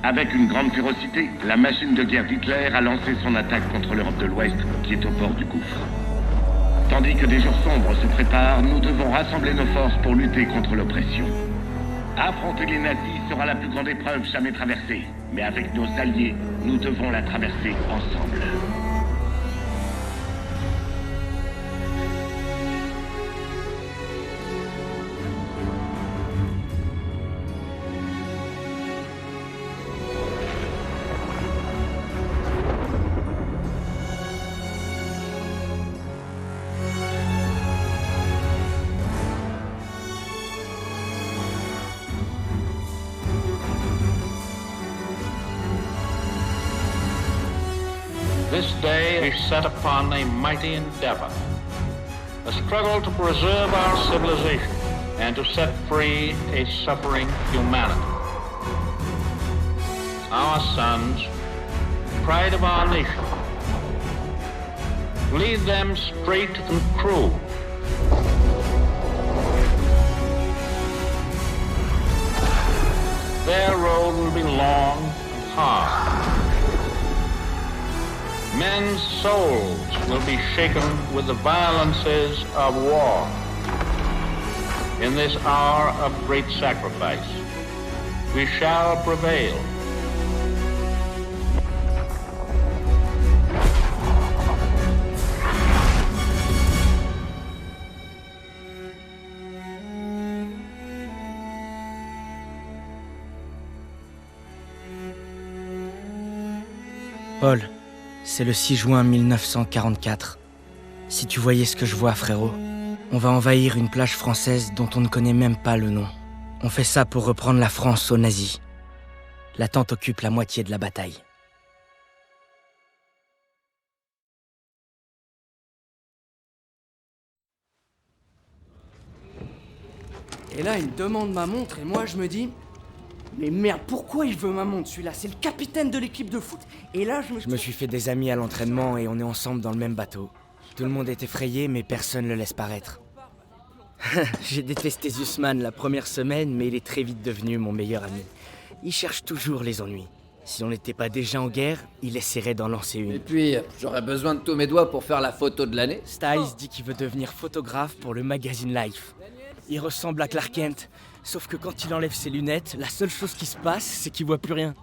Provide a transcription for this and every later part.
Avec une grande férocité, la machine de guerre d'Hitler a lancé son attaque contre l'Europe de l'Ouest, qui est au bord du gouffre. Tandis que des jours sombres se préparent, nous devons rassembler nos forces pour lutter contre l'oppression. Affronter les nazis sera la plus grande épreuve jamais traversée, mais avec nos alliés, nous devons la traverser ensemble. This day is set upon a mighty endeavor, a struggle to preserve our civilization and to set free a suffering humanity. Our sons, pride of our nation, lead them straight and true. Their road will be long and hard. Men's souls will be shaken with the violences of war. In this hour of great sacrifice, we shall prevail. Paul, c'est le 6 juin 1944. Si tu voyais ce que je vois, frérot, on va envahir une plage française dont on ne connaît même pas le nom. On fait ça pour reprendre la France aux nazis. La tente occupe la moitié de la bataille. Et là, il me demande ma montre et moi je me dis... Mais merde, pourquoi il veut ma montre celui-là? C'est le capitaine de l'équipe de foot. Et là, Je me suis fait des amis à l'entraînement et on est ensemble dans le même bateau. Tout le monde est effrayé, mais personne le laisse paraître. J'ai détesté Zussman la première semaine, mais il est très vite devenu mon meilleur ami. Il cherche toujours les ennuis. Si on n'était pas déjà en guerre, il essaierait d'en lancer une. Et puis, j'aurais besoin de tous mes doigts pour faire la photo de l'année. Styles dit qu'il veut devenir photographe pour le magazine Life. Il ressemble à Clark Kent, sauf que quand il enlève ses lunettes, la seule chose qui se passe, c'est qu'il voit plus rien.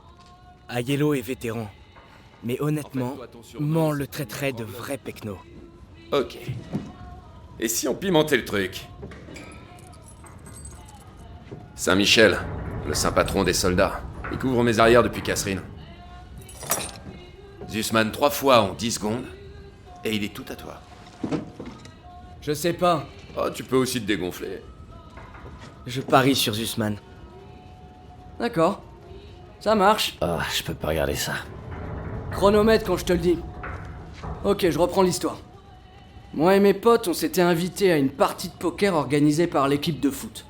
Aiello est vétéran, mais honnêtement, Mans le traiterait de vrai pecno. Ok. Et si on pimentait le truc? Saint-Michel, le saint patron des soldats. Il couvre mes arrières depuis Catherine. Zussman 3 fois en 10 secondes, et il est tout à toi. Je sais pas. Oh, tu peux aussi te dégonfler. Je parie sur Zussman. D'accord. Ça marche. Ah, je peux pas regarder ça. Chronomètre quand je te le dis. Ok, je reprends l'histoire. Moi et mes potes, on s'était invités à une partie de poker organisée par l'équipe de foot.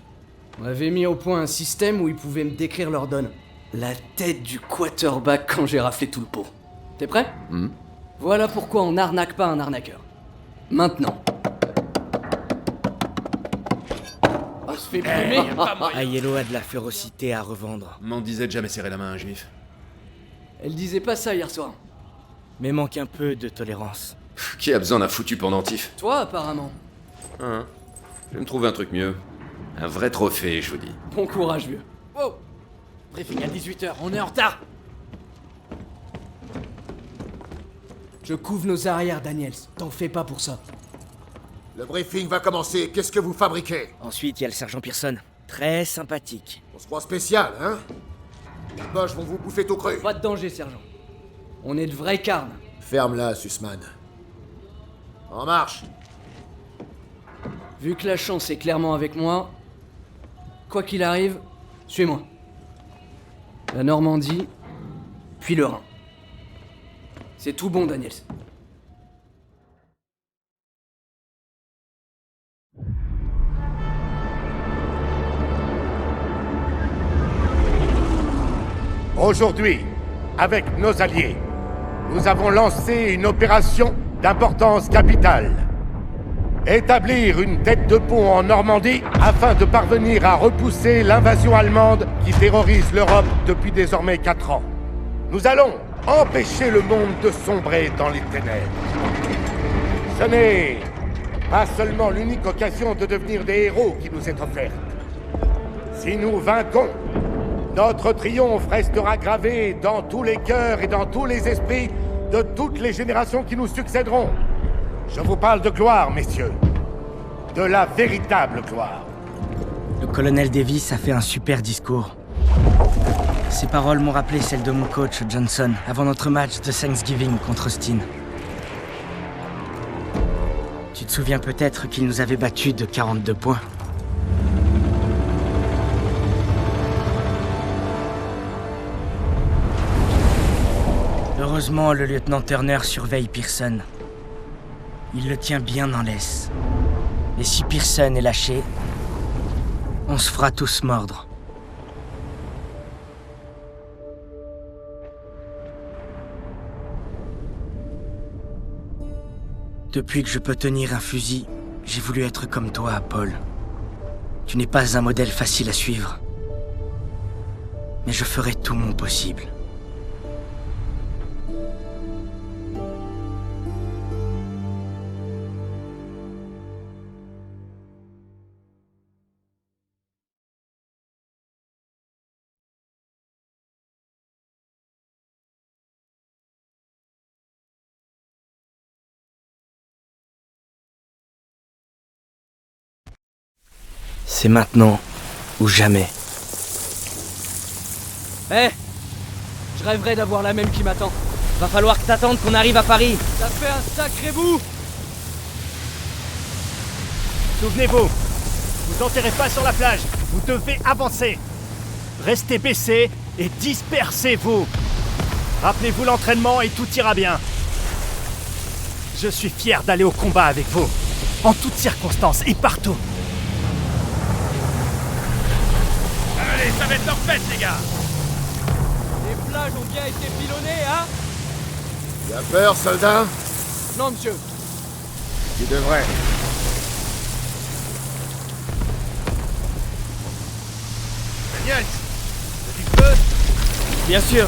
On avait mis au point un système où ils pouvaient me décrire leur donne. La tête du quarterback quand j'ai raflé tout le pot. T'es prêt? Voilà pourquoi on n'arnaque pas un arnaqueur. Maintenant. On se fait plumer. Aiello a de la férocité à revendre, M'en disait de jamais serrer la main à un juif. Elle disait pas ça hier soir. mais manque un peu de tolérance. Qui a besoin d'un foutu pendentif? Toi, apparemment. Hein? Je vais me trouver un truc mieux. Un vrai trophée, je vous dis. Bon courage, vieux. Wow. Briefing à 18h, on est en retard. Je couvre nos arrières, Daniels. T'en fais pas pour ça. Le briefing va commencer. Qu'est-ce que vous fabriquez? Ensuite, il y a le sergent Pearson. Très sympathique. On se croit spécial, hein? Les boches vont vous bouffer tout cru. Pas de danger, sergent. On est de vrais carnes. Ferme-la, Sussman. En marche. Vu que la chance est clairement avec moi, quoi qu'il arrive, suis-moi. La Normandie, puis le Rhin. C'est tout bon, Daniels. Aujourd'hui, avec nos alliés, nous avons lancé une opération d'importance capitale. Établir une tête de pont en Normandie afin de parvenir à repousser l'invasion allemande qui terrorise l'Europe depuis désormais 4 ans. Nous allons empêcher le monde de sombrer dans les ténèbres. Ce n'est pas seulement l'unique occasion de devenir des héros qui nous est offerte. Si nous vainquons, notre triomphe restera gravé dans tous les cœurs et dans tous les esprits de toutes les générations qui nous succéderont. Je vous parle de gloire, messieurs. De la véritable gloire. Le colonel Davis a fait un super discours. Ses paroles m'ont rappelé celles de mon coach Johnson avant notre match de Thanksgiving contre Austin. Tu te souviens peut-être qu'il nous avait battus de 42 points. Heureusement, le lieutenant Turner surveille Pearson. Il le tient bien en laisse. Et si Pearson est lâché, on se fera tous mordre. Depuis que je peux tenir un fusil, j'ai voulu être comme toi, Paul. Tu n'es pas un modèle facile à suivre. Mais je ferai tout mon possible. C'est maintenant ou jamais. Hé Je rêverais d'avoir la même qui m'attend. Va falloir que t'attendes qu'on arrive à Paris. Ça fait un sacré bout. Souvenez-vous, vous enterrez pas sur la plage, vous devez avancer. Restez baissés et dispersez-vous. Rappelez-vous l'entraînement et tout ira bien. Je suis fier d'aller au combat avec vous, en toutes circonstances et partout. Allez, ça va être leur fête, les gars. Les plages ont bien été pilonnées, hein? Tu as peur, soldat? Non, monsieur. Tu devrais. Daniel, tu peux? Bien sûr.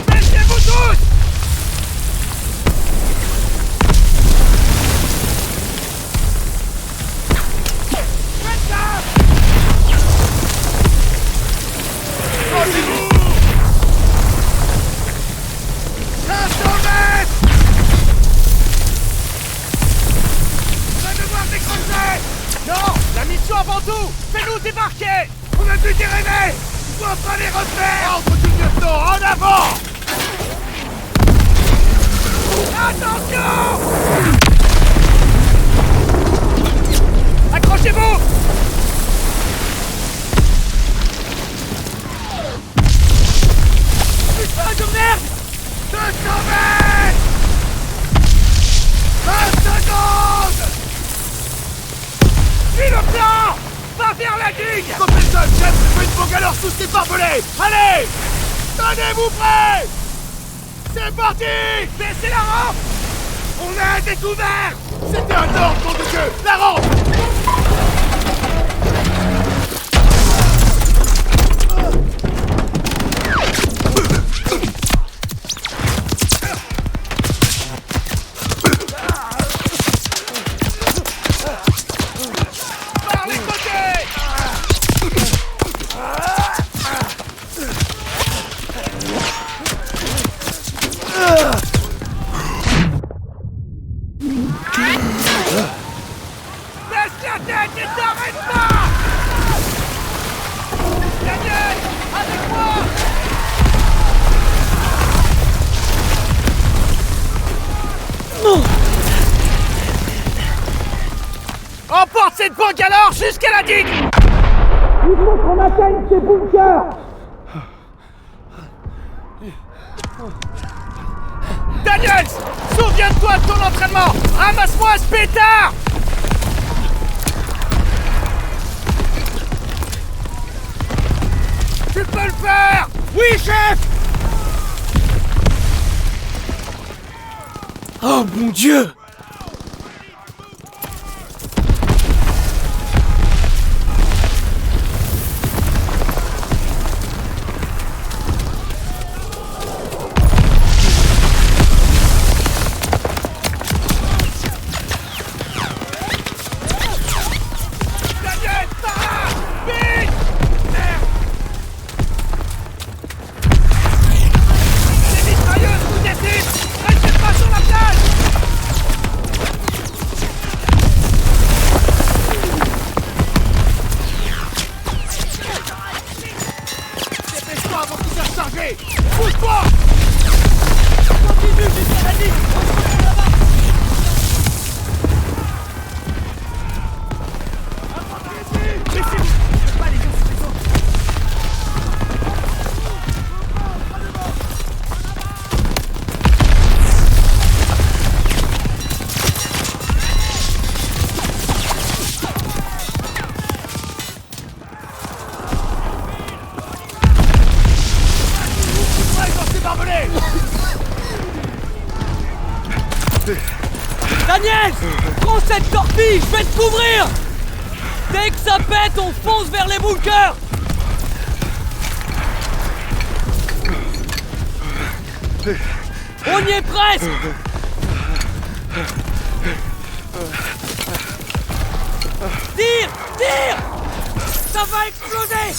Baissez-vous tous! Avant tout, fais-nous débarquer! On a dû dérainer! On doit pas les refaire! Ordre du lieutenant, en avant! Attention! Accrochez-vous! Putain de merde! 200 mètres! 20 secondes! Suis le plan! Va vers la digue! Compétition, chef! Faites une bangalore sous ces barbelés! Allez! Tenez-vous prêts! C'est parti! Baissez la rampe! On a découvert! C'était un ordre, nom de Dieu! La rampe! Emporte cette bangalore jusqu'à la digue! Il faut qu'on atteigne ces bunkers! Daniels! Souviens-toi de ton entraînement! Ramasse-moi ce pétard! Tu peux le faire! Oui, chef! Oh mon Dieu! chargé! Pousse-toi! Continue jusqu'à la ligne. On se retrouve là-bas. Daniel! Prends cette torpille, je vais te couvrir! Dès que ça pète, on fonce vers les bunkers! On y est presque! Tire! Tire! Ça va exploser!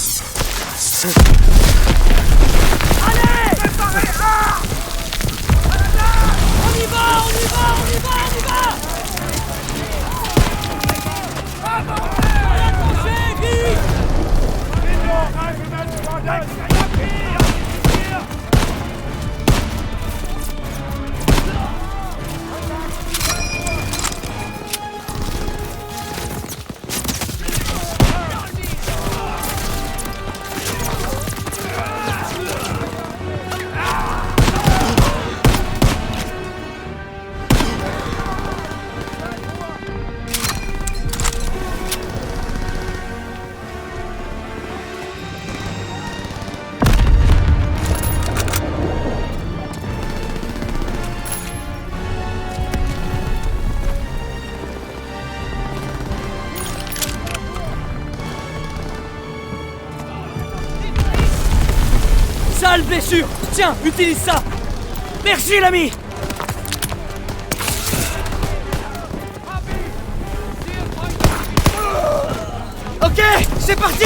Allez! On y va, on y va, on y va, on y va! Accrochez, vite! Sale blessure! Tiens, utilise ça! Merci l'ami! Ok, c'est parti!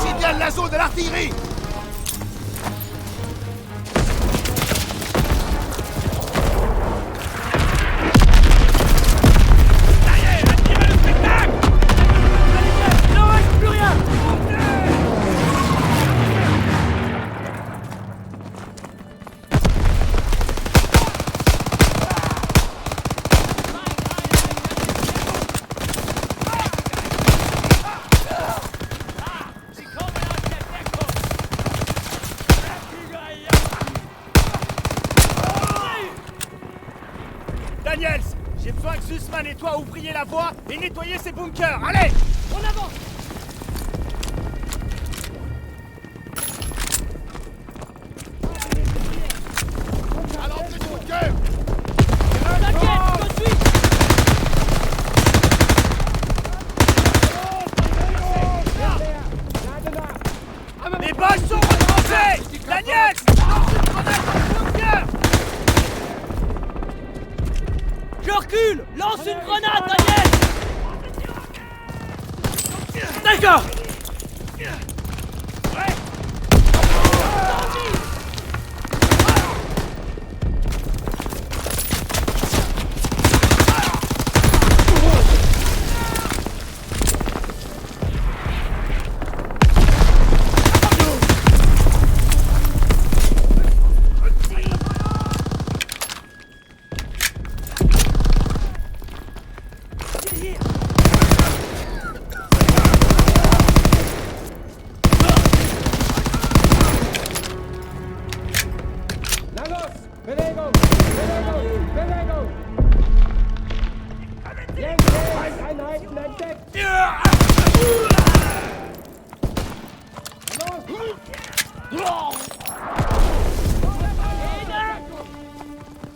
Signale l'assaut de l'artillerie! Daniels, j'ai besoin que Zussman et toi ouvriez la voie et nettoyez ces bunkers. Allez! En avant! À l'entrée du bunker! T'inquiète, je te suis! Les Boches sont retranchés! Daniels! Lance une grenade dans le bunker! Je recule! Lance une grenade, Daniel! D'accord!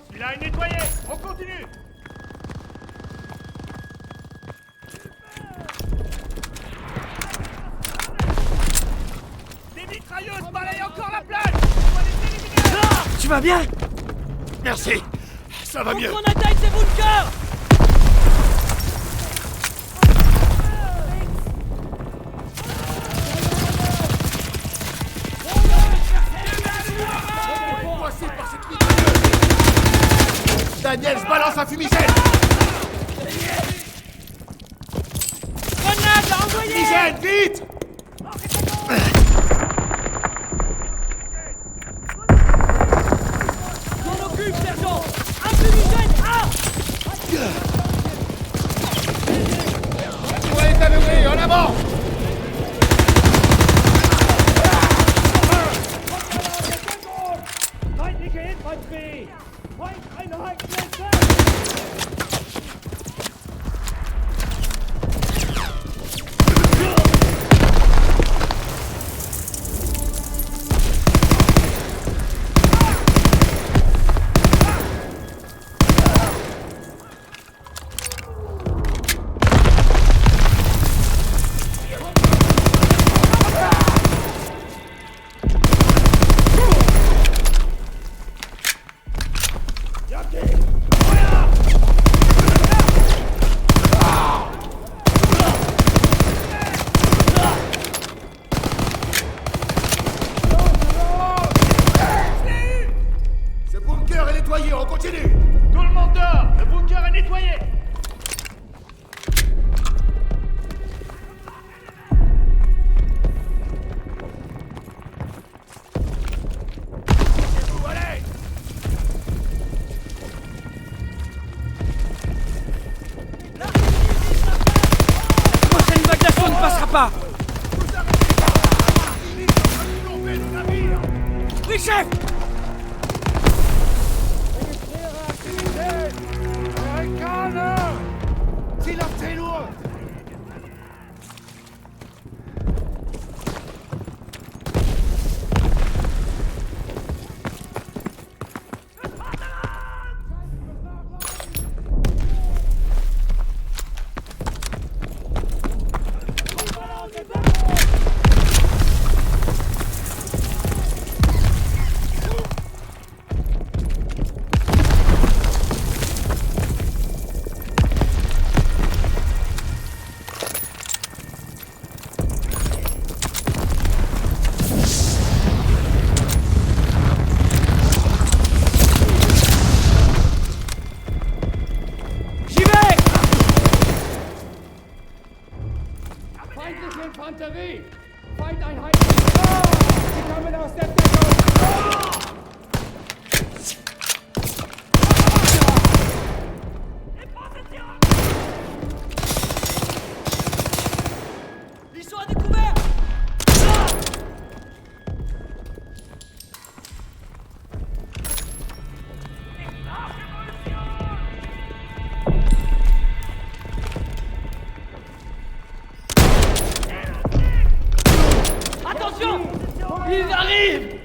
Celui-là est nettoyé. On continue. Des mitrailleuses balayent encore la plage. On va les éliminer. Tu vas bien? Merci. Ça va mieux. On attaque ces bunkers! Daniel, je balance un fumigène. Grenade à envoyer! Fumigène, vite. M'en occupe, sergent! Un fumigène! Ah! On est aveuglé, en avant. Ce bunker est nettoyé, on continue. Tout le monde dort. Le bunker est nettoyé. Vous allez. Prochaine vague d'assaut ne passera pas! Oui, chef! Ils sont à découvert! Attention! Ils arrivent!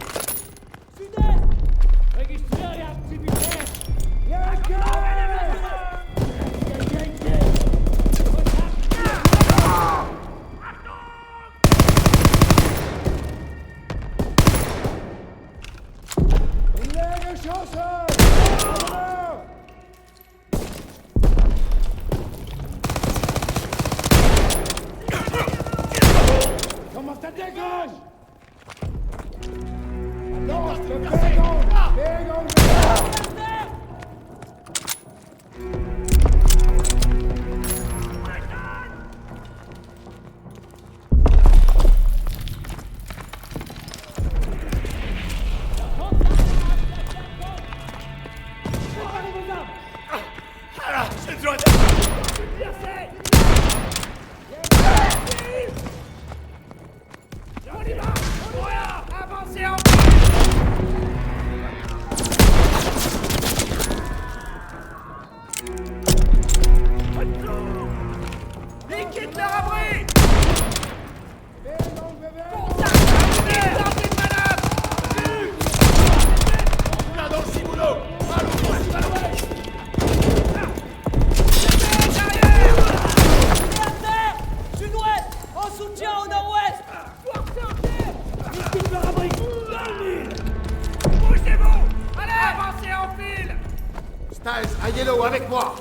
Tiles, à Yellow, avec moi.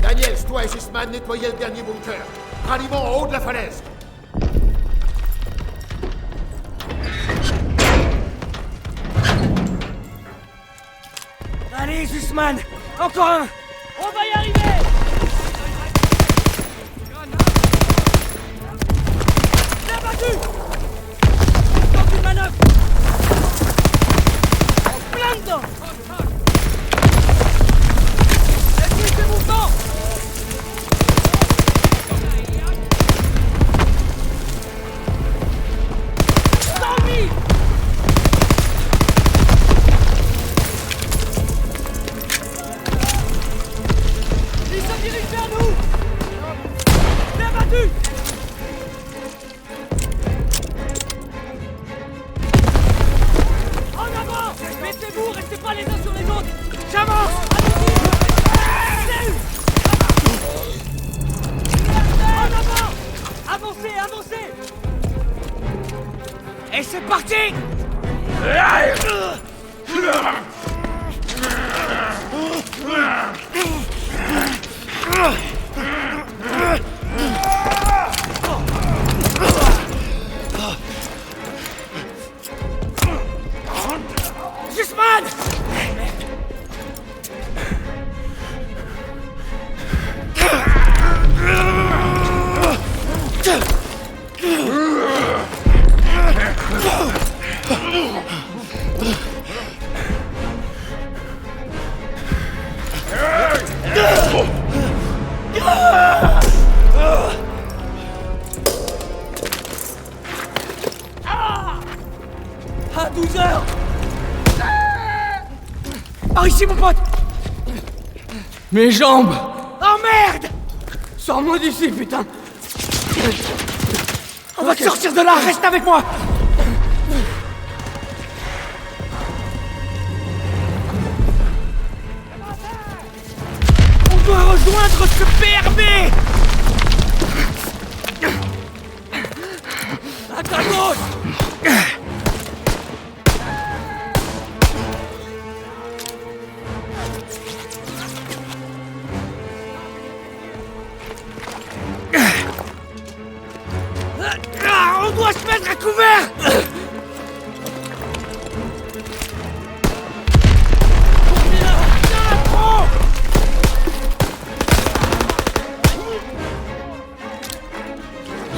Daniels, toi et Sussman, nettoyez le dernier bunker. Ralliement en haut de la falaise. Allez, Sussman! Encore un! On va y arriver! Bien battu! Tente une manœuvre! En plein dedans! Laisse-lui ses mouvements! Dans le mid! Il se dirige vers nous! Bien battu! En avant! Mettez-vous, restez pas les uns sur les autres! J'avance! Allez-y! En avant! Avancez, avancez! Et c'est parti! Sussman! À 12 heures! Par ici, mon pote! Mes jambes! Oh merde! Sors-moi d'ici, putain! On va te sortir de là, reste avec moi! On doit rejoindre ce PRB! À ta gauche! On doit se mettre à couvert!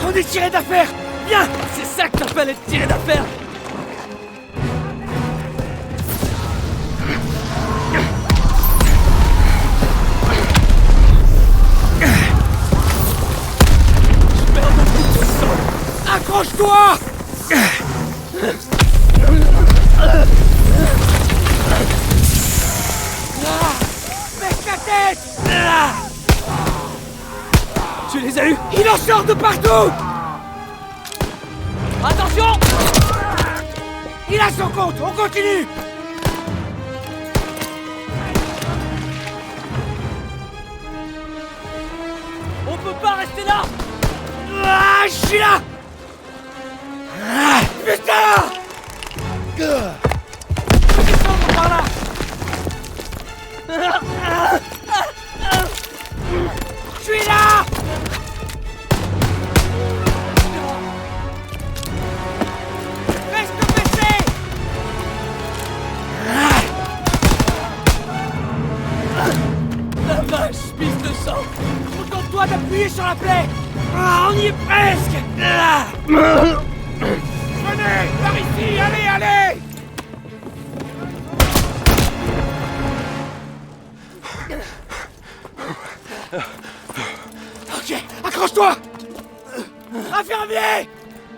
On est tiré d'affaire! Viens! C'est ça que t'appelles être tiré d'affaire! Accroche-toi! Baisse ta tête! Tu les as eus? Il en sort de partout! Attention! Il a son compte, on continue! On peut pas rester là! Ah, je suis là! Ah, putain! Descendre par là! Je suis là! Reste baissé! La vache, pisse de sang! Contente-toi d'appuyer sur la plaie! Ah, on y est presque! Venez, par ici, allez, allez! Ok, accroche-toi! Infirmier!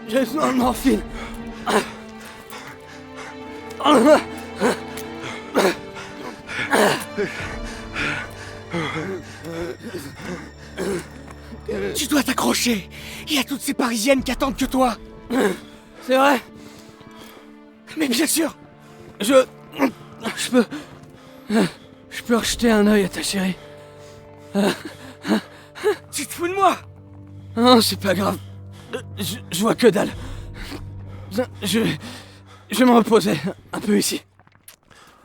J'ai besoin de morphine. Tu dois t'accrocher! Il y a toutes ces Parisiennes qui attendent que toi! C'est vrai? Mais bien sûr! Je peux rejeter un œil à ta chérie. Tu te fous de moi! Non, c'est pas grave. Je vois que dalle. Je vais me reposer un peu ici.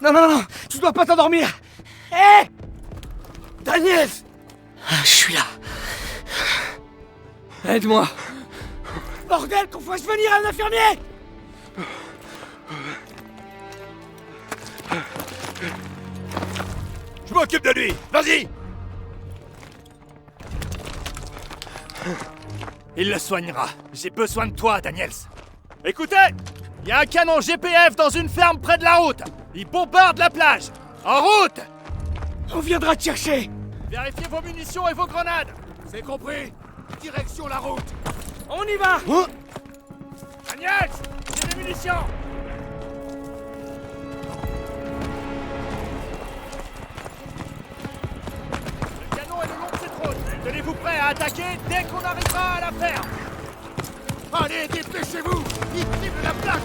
Non, non, non! Tu dois pas t'endormir! Hé Daniel! Je suis là. Aide-moi. Bordel, qu'on fasse venir un infirmier! Je m'occupe de lui. Vas-y. Il le soignera. J'ai besoin de toi, Daniels. Écoutez, il y a un canon GPF dans une ferme près de la route. Il bombarde la plage. En route! On viendra te chercher! Vérifiez vos munitions et vos grenades. C'est compris. Direction la route. On y va! Daniels, j'ai des munitions. Le canon est le long de cette route. Tenez-vous prêts à attaquer dès qu'on arrivera à la ferme. Allez, dépêchez-vous. Ils ciblent la plage.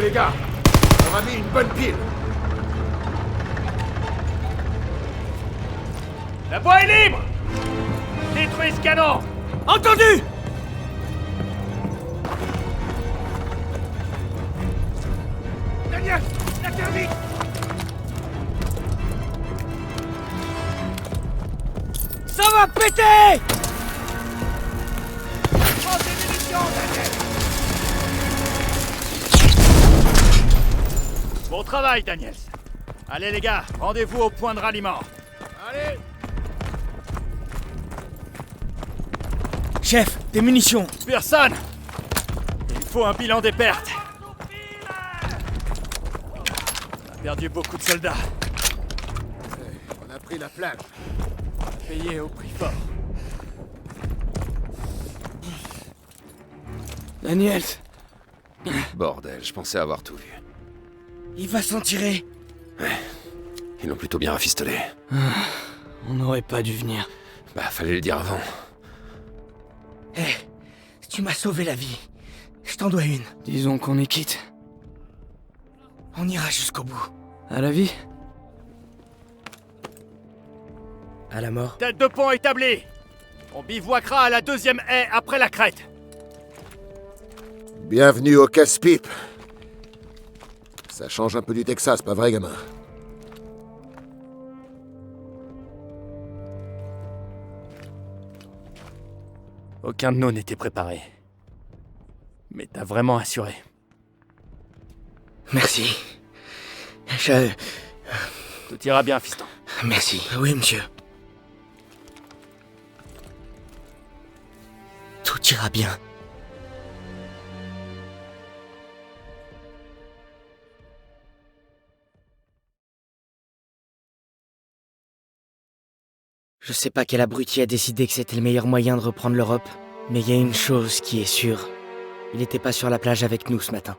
Les gars, on a mis une bonne pile. La voie est libre. Détruis ce canon. Entendu! Daniel, la thermite. Ça va péter! Prends tes munitions, Daniel. Bon travail, Daniels. Allez les gars, rendez-vous au point de ralliement. Allez. Chef, des munitions! Personne. Il faut un bilan des pertes. On a perdu beaucoup de soldats. On a pris la plage. On a payé au prix fort. Daniels. Bordel, je pensais avoir tout vu. Il va s'en tirer! Ils l'ont plutôt bien rafistolé. On n'aurait pas dû venir. Bah, fallait le dire avant. Hé, tu m'as sauvé la vie. Je t'en dois une. Disons qu'on est quitte. On ira jusqu'au bout. À la vie? À la mort. Tête de pont établie. On bivouaquera à la 2e haie après la crête. Bienvenue au casse-pipe. Ça change un peu du Texas, pas vrai, gamin? Aucun de nous n'était préparé. Mais t'as vraiment assuré. Merci. Tout ira bien, fiston. Merci. Oui, monsieur. Tout ira bien. Je sais pas quel abruti a décidé que c'était le meilleur moyen de reprendre l'Europe, mais il y a une chose qui est sûre. Il était pas sur la plage avec nous ce matin.